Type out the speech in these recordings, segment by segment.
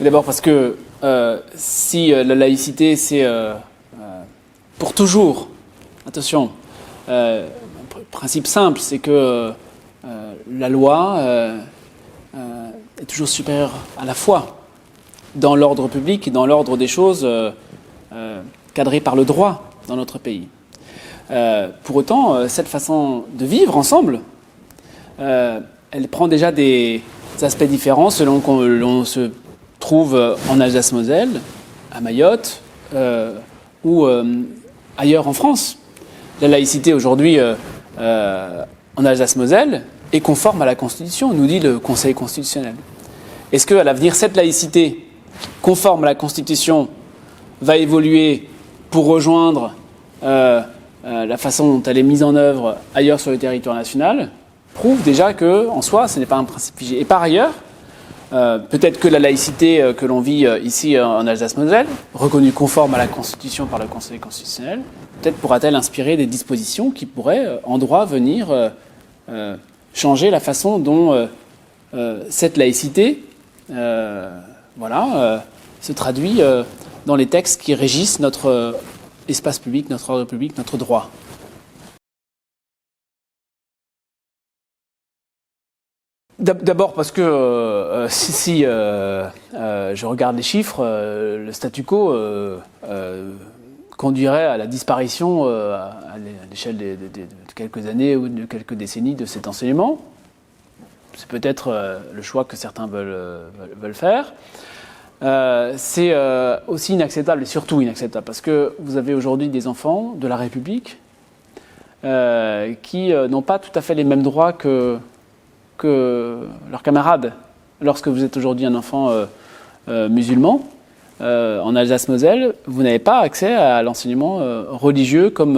D'abord parce que si la laïcité, c'est pour toujours, attention, principe simple, c'est que la loi est toujours supérieure à la foi dans l'ordre public et dans l'ordre des choses cadrées par le droit dans notre pays. Pour autant, cette façon de vivre ensemble, elle prend déjà des aspects différents selon qu'on l'on se trouve en Alsace-Moselle, à Mayotte ou ailleurs en France. La laïcité aujourd'hui en Alsace-Moselle est conforme à la Constitution, nous dit le Conseil constitutionnel. Est-ce qu'à l'avenir, cette laïcité conforme à la Constitution va évoluer pour rejoindre la façon dont elle est mise en œuvre ailleurs sur le territoire national, prouve déjà que, en soi, ce n'est pas un principe figé. Et par ailleurs, peut-être que la laïcité que l'on vit ici en Alsace-Moselle, reconnue conforme à la Constitution par le Conseil constitutionnel, peut-être pourra-t-elle inspirer des dispositions qui pourraient, en droit, venir changer la façon dont cette laïcité se traduit dans les textes qui régissent notre espace public, notre ordre public, notre droit. D'abord parce que si je regarde les chiffres, le statu quo conduirait à la disparition à l'échelle de quelques années ou de quelques décennies de cet enseignement. C'est peut-être le choix que certains veulent faire. C'est aussi inacceptable et surtout inacceptable parce que vous avez aujourd'hui des enfants de la République qui n'ont pas tout à fait les mêmes droits que leurs camarades. Lorsque vous êtes aujourd'hui un enfant musulman, en Alsace-Moselle, vous n'avez pas accès à l'enseignement religieux comme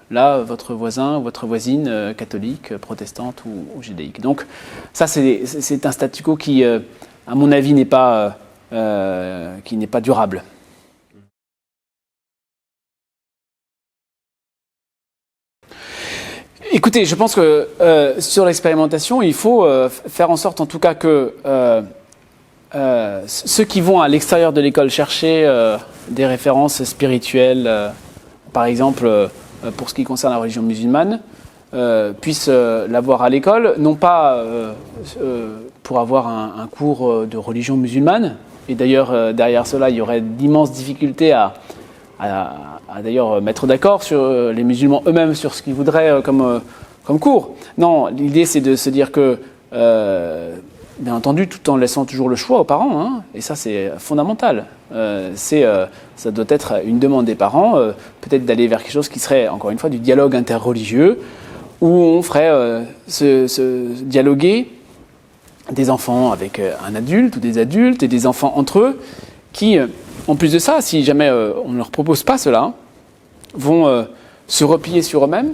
là, votre voisin ou votre voisine catholique, protestante ou judaïque. Donc ça, c'est un statu quo qui, à mon avis, n'est pas durable. Écoutez, je pense que sur l'expérimentation, il faut faire en sorte en tout cas que ceux qui vont à l'extérieur de l'école chercher des références spirituelles, par exemple pour ce qui concerne la religion musulmane, puissent l'avoir à l'école, non pas pour avoir un cours de religion musulmane, et d'ailleurs derrière cela il y aurait d'immenses difficultés à d'ailleurs mettre d'accord sur les musulmans eux-mêmes sur ce qu'ils voudraient comme cours. Non, l'idée c'est de se dire que, bien entendu, tout en laissant toujours le choix aux parents, hein, et ça c'est fondamental, ça doit être une demande des parents, peut-être d'aller vers quelque chose qui serait, encore une fois, du dialogue interreligieux, où on ferait se dialoguer des enfants avec un adulte ou des adultes et des enfants entre eux qui, en plus de ça, si jamais on ne leur propose pas cela, vont se replier sur eux-mêmes